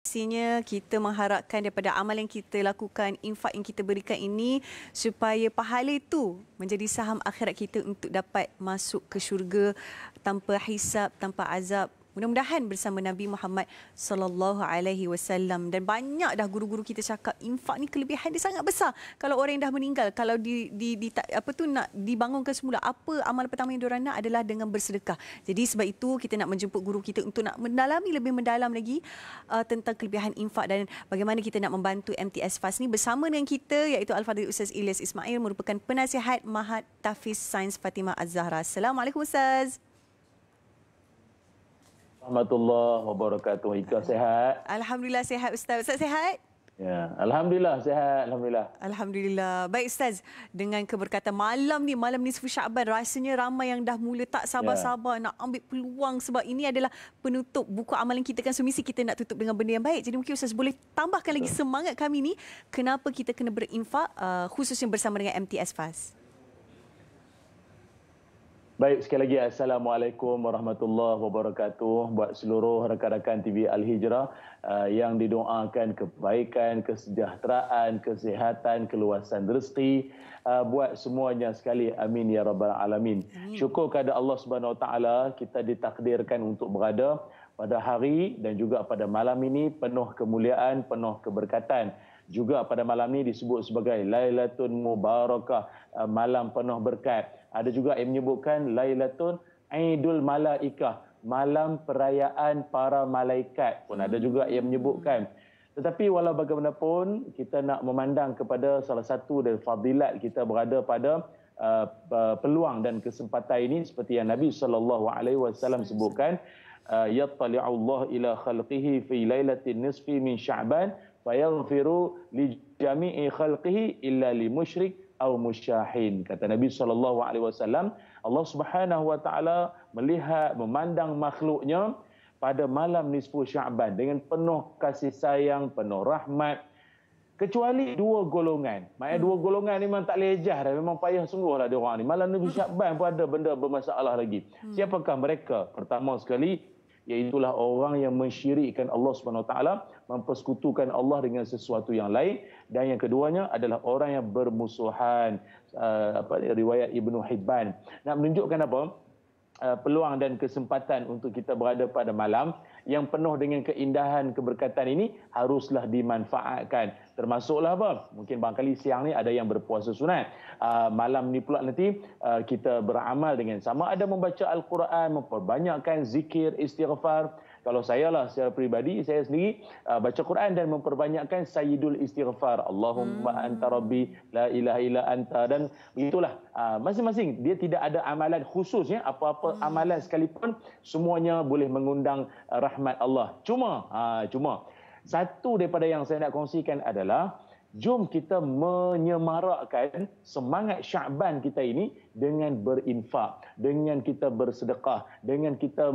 Pastinya kita mengharapkan daripada amal yang kita lakukan, infak yang kita berikan ini supaya pahala itu menjadi saham akhirat kita untuk dapat masuk ke syurga tanpa hisab, tanpa azab. Mudah-mudahan bersama Nabi Muhammad sallallahu alaihi wasallam. Dan banyak dah guru-guru kita cakap infak ni kelebihan dia sangat besar. Kalau orang yang dah meninggal, kalau nak dibangunkan semula, apa amal pertama yang diorang nak adalah dengan bersedekah. Jadi sebab itu kita nak menjemput guru kita untuk nak mendalami lebih mendalam lagi tentang kelebihan infak dan bagaimana kita nak membantu MTS FAS ni. Bersama dengan kita iaitu Al-Fadhil Ustaz Ilyas Ismail, merupakan penasihat Mahat Tahfiz Sains Fatimah Az-Zahra. Assalamualaikum Ustaz. Warahmatullahi wabarakatuh. Ika sihat? Alhamdulillah sihat Ustaz. Ustaz sihat? Ya, alhamdulillah sihat, alhamdulillah. Alhamdulillah. Baik Ustaz, dengan keberkatan malam nisfu Syaban, rasanya ramai yang dah mula tak sabar-sabar nak ambil peluang sebab ini adalah penutup buku amalan kita kan, so mesti kita nak tutup dengan benda yang baik. Jadi mungkin Ustaz boleh tambahkan lagi semangat kami ni, kenapa kita kena berinfak khususnya bersama dengan MTS FAS. Baik, sekali lagi Assalamualaikum warahmatullahi wabarakatuh. Buat seluruh rakan-rakan TV Al-Hijrah yang didoakan kebaikan, kesejahteraan, kesihatan, keluasan rezeki buat semuanya sekali. Amin ya rabbal alamin. Syukur kepada Allah Subhanahu Wa Taala kita ditakdirkan untuk berada pada hari dan juga pada malam ini penuh kemuliaan, penuh keberkatan. Juga pada malam ini disebut sebagai Lailatul Mubarakah, malam penuh berkat. Ada juga yang menyebutkan Lailatul Aidul Malaikah, malam perayaan para malaikat pun ada juga yang menyebutkan. Tetapi walau bagaimanapun kita nak memandang kepada salah satu dari fadilat kita berada pada peluang dan kesempatan ini seperti yang Nabi SAW sebutkan, yattali'ullah ila khalqihi fi lailatin nisfi min Sya'ban fayaghfiru li jami'i khalqihi illa li musyrik aw musyahin. Kata Nabi SAW, Allah Subhanahu Wa Taala melihat, memandang makhluknya pada malam nisfu Sya'ban dengan penuh kasih sayang, penuh rahmat, kecuali dua golongan. Maksudnya dua golongan ni memang tak lejah dah, memang payah sungguhlah dia orang ni. Malam nisfu Sya'ban pun ada benda bermasalah lagi. Siapakah mereka? Pertama sekali, iaitulah orang yang mensyirikkan Allah SWT, mempersekutukan Allah dengan sesuatu yang lain. Dan yang keduanya adalah orang yang bermusuhan. Riwayat Ibnu Hibban. Nak menunjukkan apa? Peluang dan kesempatan untuk kita berada pada malam yang penuh dengan keindahan, keberkatan ini haruslah dimanfaatkan. Termasuklah apa? Mungkin barangkali siang ni ada yang berpuasa sunat. Malam ni pula nanti kita beramal dengan sama ada membaca Al-Quran, memperbanyakkan zikir, istighfar. Kalau saya lah secara peribadi, saya sendiri baca Quran dan memperbanyakkan sayyidul istighfar. Allahumma anta rabbi la ilaha illa anta. Dan begitulah. Masing-masing dia tidak ada amalan khususnya, apa-apa amalan sekalipun semuanya boleh mengundang rahmat Allah. Cuma satu daripada yang saya nak kongsikan adalah jom kita menyemarakkan semangat Sya'ban kita ini dengan berinfak, dengan kita bersedekah, dengan kita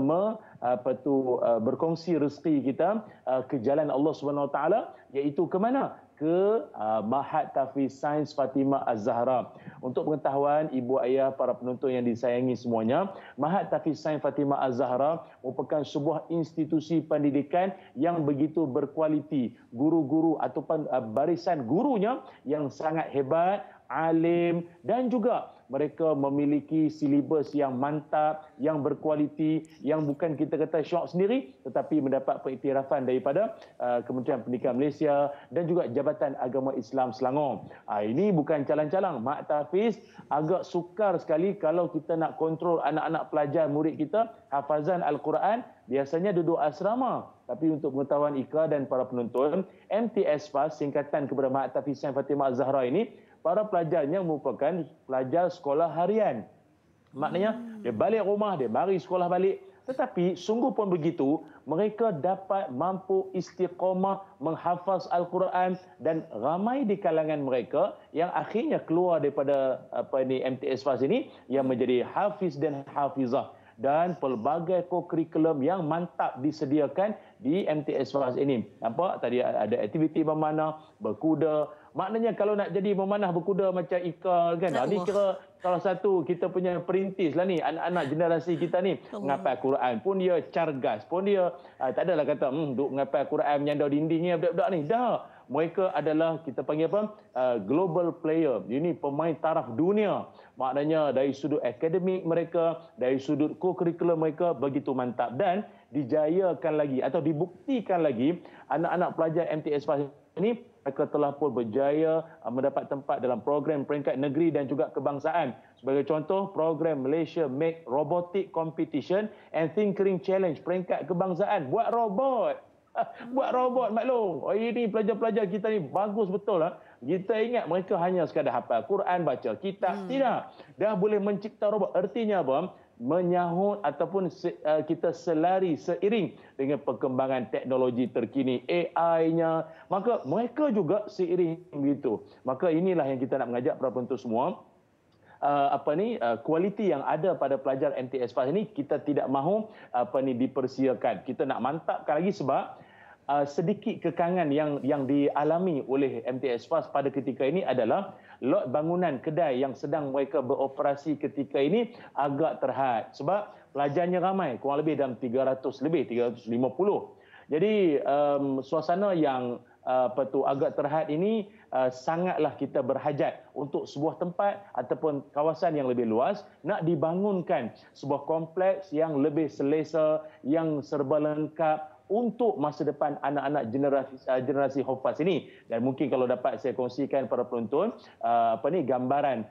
berkongsi rezeki kita ke jalan Allah Subhanahu Wa Taala, iaitu ke mana? Ke Mahat Tahfiz Sains Fatimah Az-Zahra. Untuk pengetahuan ibu ayah, para penonton yang disayangi semuanya, Mahat Tahfiz Sains Fatimah Az-Zahra merupakan sebuah institusi pendidikan yang begitu berkualiti. Guru-guru ataupun barisan gurunya yang sangat hebat, alim, dan juga mereka memiliki silibus yang mantap, yang berkualiti, yang bukan kita kata syok sendiri, tetapi mendapat pengiktirafan daripada Kementerian Pendidikan Malaysia dan juga Jabatan Agama Islam Selangor. Ini bukan calang-calang. Mak Tahfiz agak sukar sekali kalau kita nak kontrol anak-anak pelajar murid kita hafazan Al-Quran, biasanya duduk asrama. Tapi untuk pengetahuan Ika dan para penonton, MTS FAS, singkatan kepada Mahat Tahfiz Sains Fatimah Az-Zahra ini, para pelajarnya merupakan pelajar sekolah harian. Maknanya dia balik rumah, dia mari sekolah balik. Tetapi sungguh pun begitu, mereka dapat mampu istiqamah menghafaz Al-Quran dan ramai di kalangan mereka yang akhirnya keluar daripada MTS FAS ini yang menjadi hafiz dan hafizah. dan pelbagai kurikulum yang mantap disediakan di MTS Fast ini. Nampak tadi ada aktiviti memanah, berkuda. Maknanya kalau nak jadi memanah berkuda macam Ika kan, ni kira salah satu kita punya perintis lah ni, anak-anak generasi kita ni. Menghafal Quran pun dia, cargas pun dia. Tak adalah kata, duk menghafal Quran menyandar dinding ni, budak-budak ni. Dah. Mereka adalah, kita panggil apa, global player. Ini pemain taraf dunia. Maknanya dari sudut akademik mereka, dari sudut kurikulum mereka begitu mantap. Dan dijayakan lagi atau dibuktikan lagi anak-anak pelajar MTS Fast ini mereka telah pun berjaya mendapat tempat dalam program peringkat negeri dan juga kebangsaan. Sebagai contoh, program Malaysia Make Robotic Competition and Tinkering Challenge peringkat kebangsaan. Buat robot. Buat robot maklum. Ini pelajar-pelajar kita ni bagus betul lah. Kita ingat mereka hanya sekadar hafal Quran, baca kitab. Tidak. Dah boleh mencipta robot. Artinya apa? Menyahut ataupun kita selari seiring dengan perkembangan teknologi terkini, AI-nya. Maka mereka juga seiring begitu. Maka inilah yang kita nak mengajak para penonton semua. Kualiti yang ada pada pelajar MTS Fast ini kita tidak mahu dipersiakan. Kita nak mantapkan lagi sebab sedikit kekangan yang dialami oleh MTS Fast pada ketika ini adalah lot bangunan kedai yang sedang mereka beroperasi ketika ini agak terhad sebab pelajarnya ramai, kurang lebih dalam 350. Jadi suasana yang agak terhad ini sangatlah kita berhajat untuk sebuah tempat ataupun kawasan yang lebih luas nak dibangunkan sebuah kompleks yang lebih selesa, yang serba lengkap untuk masa depan anak-anak generasi Hufaz ini. Dan mungkin kalau dapat saya kongsikan para penonton gambaran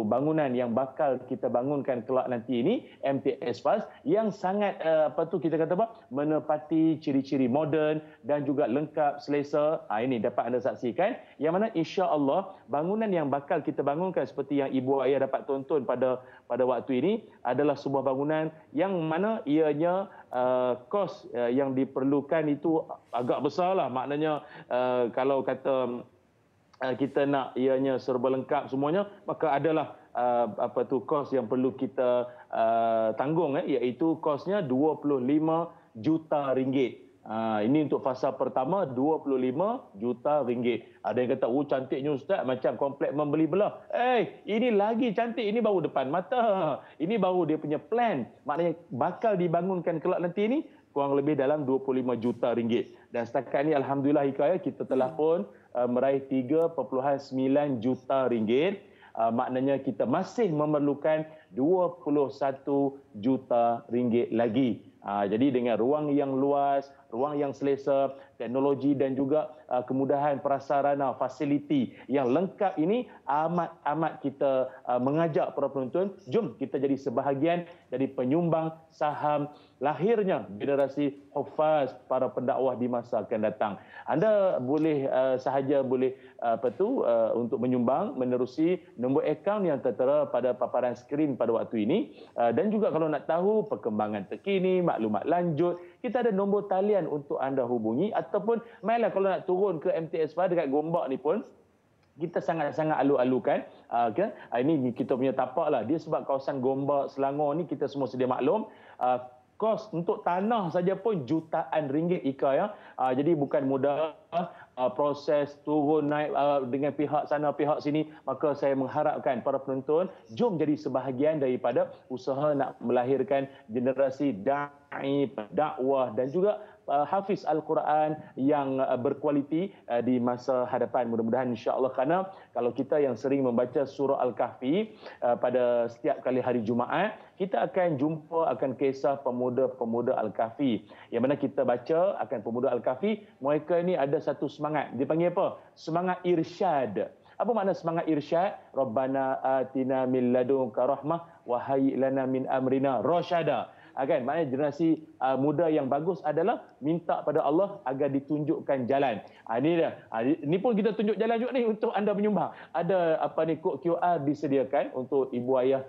bangunan yang bakal kita bangunkan kelak nanti ini, MTS Fast, yang sangat kita kata menepati ciri-ciri moden dan juga lengkap, selesa. Ini dapat anda saksikan, yang mana insya-Allah bangunan yang bakal kita bangunkan seperti yang ibu ayah dapat tonton pada waktu ini adalah sebuah bangunan yang mana ianya kos yang diperlukan itu agak besarlah. Maknanya kalau kata kita nak ianya serba lengkap semuanya, maka adalah kos yang perlu kita tanggung, iaitu kosnya 25 juta ringgit. Ini untuk fasa pertama 25 juta ringgit. Ada yang kata, cantiknya Ustaz, macam komplek membeli belah. Ini lagi cantik, ini baru depan mata. Ini baru dia punya plan. Maknanya bakal dibangunkan kelak nanti ini kurang lebih dalam 25 juta ringgit. Dan setakat ini alhamdulillah Hikayah, kita telah pun meraih 3.9 juta ringgit. Maknanya kita masih memerlukan 21 juta ringgit lagi. Jadi dengan ruang yang luas, ruang yang selesa, teknologi dan juga kemudahan prasarana, fasiliti yang lengkap ini amat kita mengajak para penonton, jom kita jadi sebahagian dari penyumbang saham lahirnya generasi Hufaz, para pendakwah di masa akan datang. Anda boleh sahaja boleh untuk menyumbang menerusi nombor akaun yang tertera pada paparan skrin pada waktu ini, dan juga kalau nak tahu perkembangan terkini, maklumat lanjut, kita ada nombor talian untuk anda hubungi, ataupun mainlah kalau nak turun ke MTS Fast dekat Gombak ni pun kita sangat-sangat alu-alukan. Ini kita punya tapak lah. Dia sebab kawasan Gombak, Selangor ni kita semua sedia maklum, kos untuk tanah saja pun jutaan ringgit Ika, ya. Jadi bukan mudah proses turun naik dengan pihak sana pihak sini. Maka saya mengharapkan para penonton jom jadi sebahagian daripada usaha nak melahirkan generasi dai, dakwah dan juga hafiz Al-Quran yang berkualiti di masa hadapan. Mudah-mudahan insya-Allah, kerana kalau kita yang sering membaca surah Al-Kahfi pada setiap kali hari Jumaat, kita akan jumpa akan kisah pemuda-pemuda Al-Kahfi. Yang mana kita baca akan pemuda Al-Kahfi, mereka ini ada satu semangat. Dia panggil apa? Semangat irsyad. Apa makna semangat irsyad? Rabbana atina min ladunka rahmah wa hayyi lana min amrina rasyada. Kan, maknanya generasi muda yang bagus adalah minta pada Allah agar ditunjukkan jalan. Ini dia. Ini pun kita tunjuk jalan juga ni untuk anda menyumbang. Ada kod QR disediakan untuk ibu ayah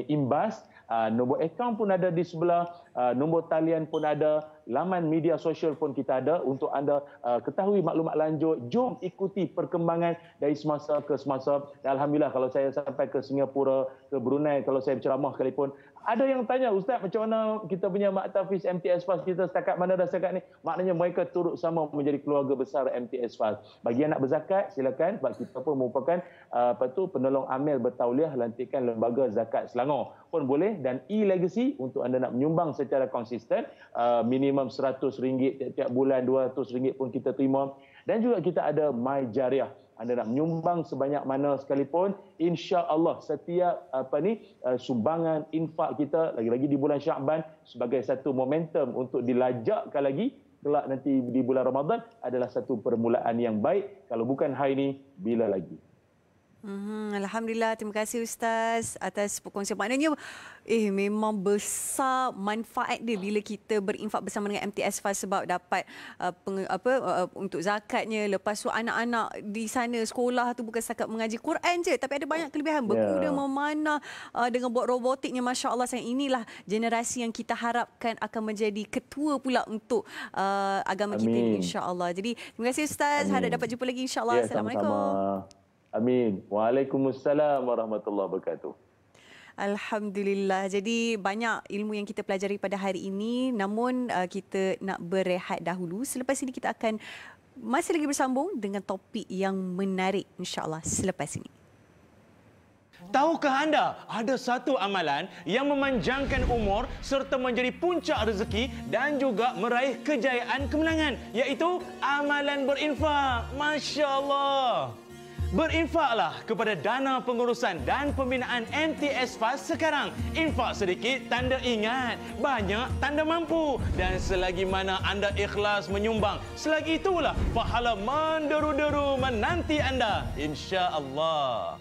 imbas. Nombor akaun pun ada di sebelah, nombor talian pun ada, laman media sosial pun kita ada untuk anda ketahui maklumat lanjut. Jom ikuti perkembangan dari semasa ke semasa. Dan Alhamdulillah, kalau saya sampai ke Singapura, ke Brunei, kalau saya berceramah sekalipun, ada yang tanya, Ustaz, macam mana kita punya Mak Tafiz MTS Fast kita setakat mana dah setakat ni? Maknanya mereka turut sama menjadi keluarga besar MTS Fast. Bagi yang nak berzakat, silakan. Sebab kita pun merupakan penolong amil bertauliah lantikan Lembaga Zakat Selangor. Pun boleh. Dan e-legacy untuk anda nak menyumbang secara konsisten. Minimum RM100 tiap-tiap bulan, RM200 pun kita terima. Dan juga kita ada My Jariah. Anda nak menyumbang sebanyak mana sekalipun, insya-Allah setiap sumbangan infak kita lagi-lagi di bulan Syaban sebagai satu momentum untuk dilajakkan lagi kelak nanti di bulan Ramadan adalah satu permulaan yang baik. Kalau bukan hari ini, bila lagi? Alhamdulillah, terima kasih Ustaz atas perkongsian. Maknanya memang besar manfaat dia bila kita berinfak bersama dengan MTS Fast sebab dapat untuk zakatnya. Lepas tu anak-anak di sana sekolah tu bukan setakat mengaji Quran je, tapi ada banyak kelebihan, berkuda, memanah, dengan buat robotiknya, masya-Allah. Inilah generasi yang kita harapkan akan menjadi ketua pula untuk agama kita ni, insya-Allah. Jadi terima kasih Ustaz. Harap dapat jumpa lagi, insya-Allah. Assalamualaikum. Sama-sama. Amin. Waalaikumsalam warahmatullahi wabarakatuh. Alhamdulillah. Jadi banyak ilmu yang kita pelajari pada hari ini, namun kita nak berehat dahulu. Selepas ini kita akan masih lagi bersambung dengan topik yang menarik, insya-Allah, selepas ini. Tahukah anda ada satu amalan yang memanjangkan umur serta menjadi puncak rezeki dan juga meraih kejayaan kemenangan, iaitu amalan berinfak. Masya-Allah. Berinfaklah kepada dana pengurusan dan pembinaan MTS Fast sekarang. Infak sedikit tanda ingat, banyak tanda mampu. Dan selagi mana anda ikhlas menyumbang, selagi itulah pahala menderu-deru menanti anda, insya-Allah.